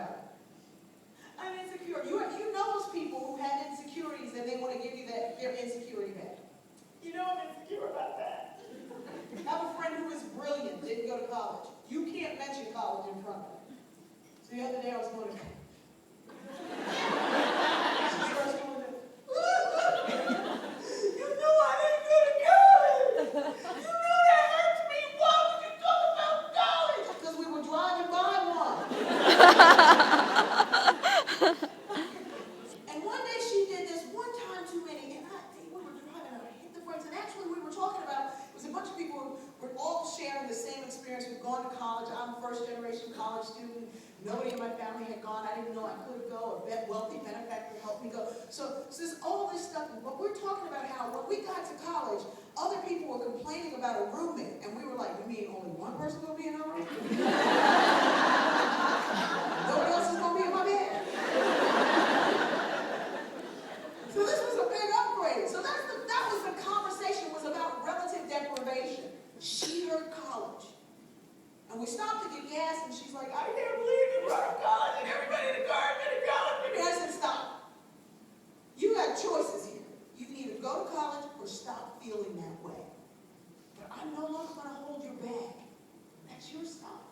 about it. I'm insecure. You know those people who have insecurities and they want to give you their insecurity back. You know I'm insecure about that. I have a friend who is brilliant, didn't go to college. You can't mention college in front of her. So the other day I was going to she starts going to, you know I didn't go to college. You know that hurts me. Why would you talk about college? Because we were driving by one. And one day she did this one time too many, and I think we were driving and I hit the brakes. And actually we were talking about, it was a bunch of people who were all sharing the same experience. We've gone to college. I'm a first generation college student. Nobody in my family had gone. I didn't know I could go. A wealthy benefactor helped me go. So there's all this stuff. But we're talking about how when we got to college, other people were complaining about a roommate. And we were like, you mean only one person going to be in our room? Nobody else is going to be in my bed? So this was a big upgrade. So that was the conversation, was about relative deprivation. She heard college. And we stopped to get gas, and she's like, I can't believe you brought up college, and everybody in the car has been to college. And I said, stop. You got choices here. You can either go to college or stop feeling that way. But I'm no longer going to hold your bag. That's your stop.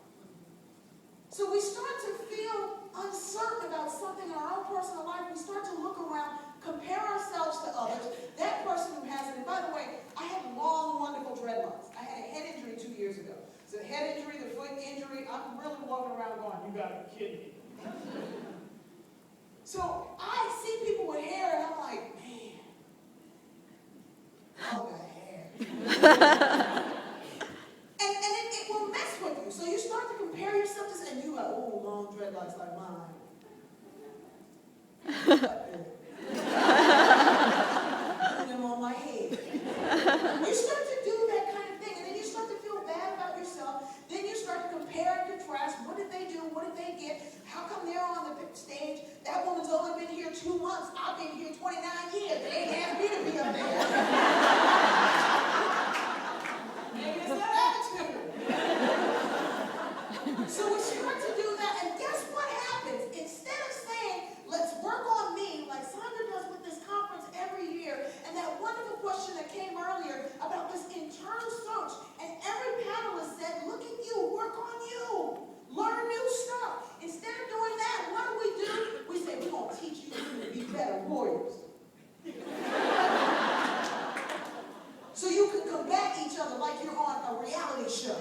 So we start to feel uncertain about something in our own personal life. We start to look around, compare ourselves to others. That person who has it, and by the way, I had long, wonderful dreadlocks. I had a head injury 2 years ago. So the head injury, the foot injury, I'm really walking around going, you gotta be kidding me. So I see people with hair and I'm like, man, y'all got hair. and it will mess with you. So you start to compare yourself to, and you like, oh, long dreadlocks like mine. Put them on my head. You start to do that kind of thing, and then you start to feel bad about yourself. Then you start to compare and contrast. What did they do? What did they get? How come they're on the stage? That woman's only been here 2 months. I've been here 29 years. They ain't asked me to be up there. Maybe it's not attitude. So we start to do that, and guess what happens? Instead of saying, let's work on me, like Sandra does with this conference every year, and that wonderful question that came earlier about this internal search, and every panelist said, look at you, work on you, learn new stuff. Instead of doing that, what do? We say, we're going to teach you to be better warriors. So you can combat each other like you're on a reality show.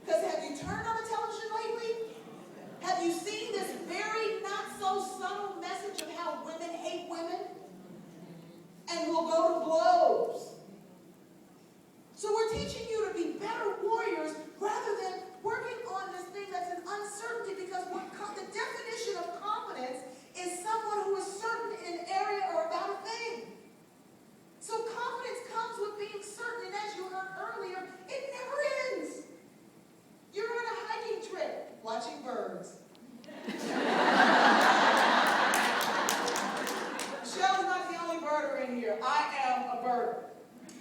Because have you turned on the television lately? Have you seen this very not so subtle message of how women hate women? And will go to blows. So we're teaching you to be better warriors rather than working on this thing that's an uncertainty, because the definition of confidence is someone who is certain in an area or about a thing. So confidence comes with being certain, and as you heard earlier, it never ends. You're on a hiking trip, watching birds. Michelle's not the only birder in here. I am a birder.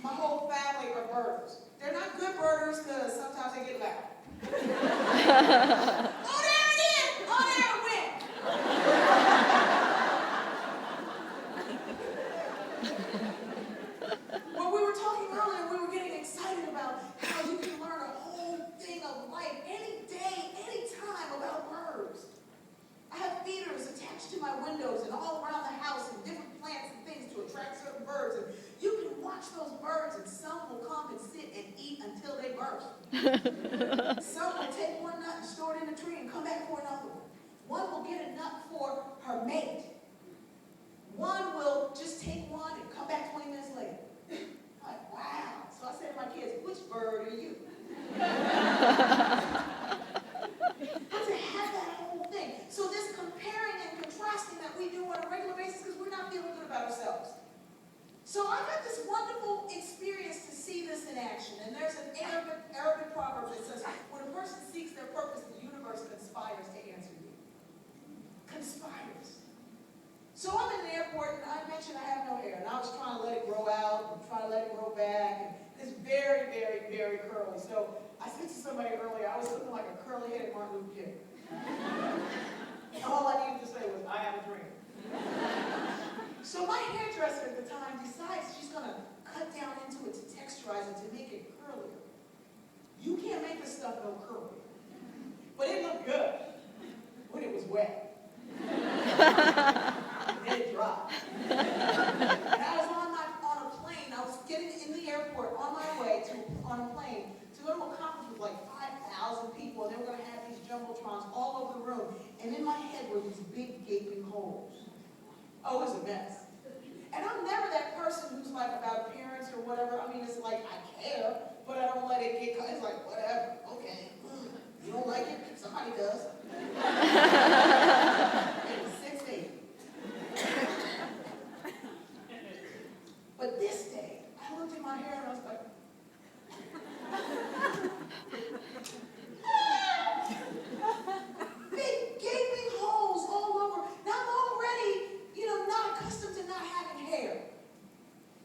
My whole family are birders. They're not good birders because sometimes they get loud. Oh, there it is! Oh, there it went! When we were talking earlier, we were getting excited about how you can learn a whole thing of life any day, any time about birds. I have feeders attached to my windows and all around the house and different plants and things to attract certain birds. And you can watch those birds, and some will come and sit and eat until they burst. Some will take one nut and store it in a tree and come back for another one. One will get a nut for her mate. One will just take one and come back 20 minutes later. I'm like, wow. So I said to my kids, which bird are you? To have that whole thing. So this comparing and contrasting that we do on a regular basis because we're not feeling good about ourselves. So I got this wonderful experience to see this in action. And there's an Arabic proverb that says, when a person seeks their purpose, the universe conspires to answer you. Conspires. So I'm in the airport, and I mentioned I have no hair. And I was trying to let it grow out and trying to let it grow back. And it's very, very, very curly. So I said to somebody earlier, I was looking like a curly-headed Martin Luther King. So my hairdresser at the time decides she's going to cut down into it to texturize it to make it curlier. You can't make this stuff no curlier. But it looked good when it was wet. And it dropped. And I was on a plane. I was getting in the airport on my way on a plane to go to a conference with like 5,000 people, and they were going to have these jumbotrons all over the room. And in my head were these big gaping holes. Oh, it was a mess. And I'm never that person who's like about appearance or whatever. I mean, it's like I care, but I don't let it get caught. It's like, whatever, okay. You don't like it? Somebody does. It was 6'8". But this day, I looked at my hair and I was like, big gaping holes all over. Now I'm already, not accustomed to not having hair.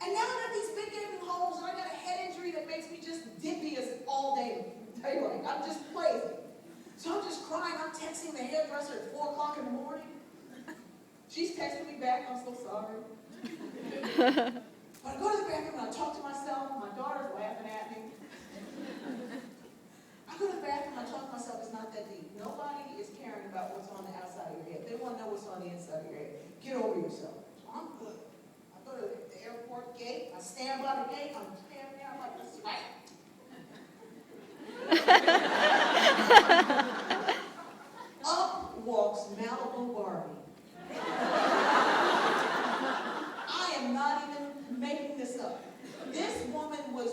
And now I got these big gaping holes and I got a head injury that makes me just dippy as all day. Anyway, I'm just crazy. So I'm just crying. I'm texting the hairdresser at 4 o'clock in the morning. She's texting me back. I'm so sorry. But I go to the bathroom and I talk to myself. My daughter's laughing at me. I go to the bathroom and I talk to myself. It's not that deep. Nobody is caring about what's on the outside of your head. They want to know what's on the inside of your head. Get over yourself. So I'm good. I go to the airport gate. I stand by the gate. I'm standing there. I'm like, this is right. Up walks Malibu Barbie. I am not even making this up. This woman was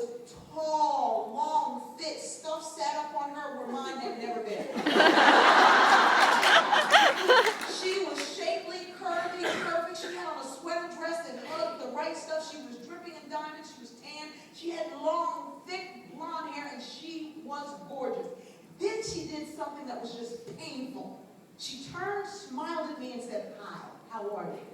tall, long, fit, stuff sat up on her where mine had never been. She was shapely, curvy, perfect. She had on a sweater dress that hugged the right stuff. She was dripping in diamonds. She was tan. She had long, thick, blonde hair, and she was gorgeous. Then she did something that was just painful. She turned, smiled at me, and said, "Hi, how are you?"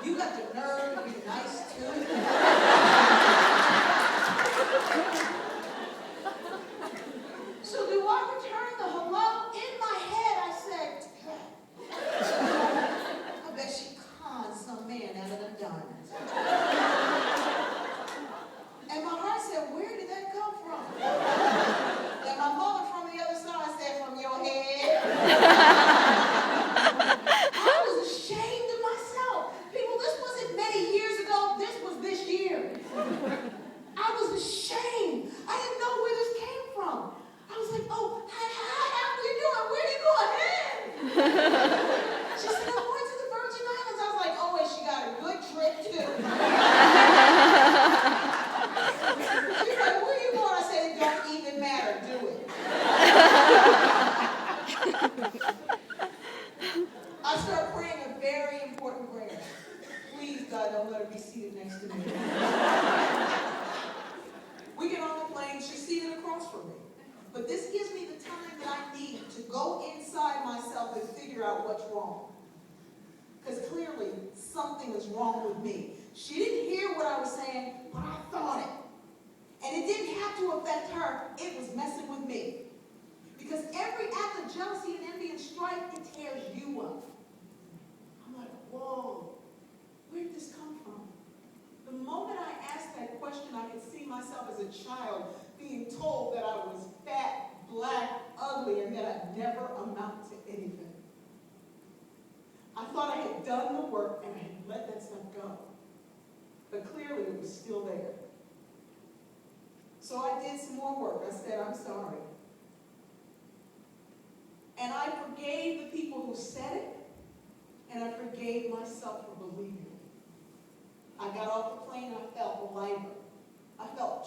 You got the nerve to be nice, too? So do I return the hello? In my head, I said, I bet she conned some man out of them diamonds. And my heart said, where did that come from? And my mother from the other side said, from your head. I was ashamed of myself. People, this wasn't many years ago. This was this year. I was ashamed. I didn't know where this came from. I was like, oh, hi, how are you doing? Where are you going? She said, I'm going to the Virgin Islands. I was like, oh, and she got a good trip, too. She's like, where are you going? I said, it don't even matter. Do it. I started praying a very important prayer. Please, God, don't let her be seated next to me. We get on the plane. She's seated across from me. But this gives me the time that I need to go inside myself and figure out what's wrong. Because clearly, something is wrong with me. She didn't hear what I was saying, but I thought it. And it didn't have to affect her. It was messing with me. Because every act of jealousy and envy and strife, it tears you up. I'm like, whoa, where did this come from? The moment I asked that question, I could see myself as a child being told that I was fat, black, ugly, and that I'd never amount to anything. I thought I had done the work and I had let that stuff go. But clearly it was still there. So I did some more work. I said, I'm sorry. And I forgave the people who said it, and I forgave myself for believing it. I got off the plane, I felt lighter. I felt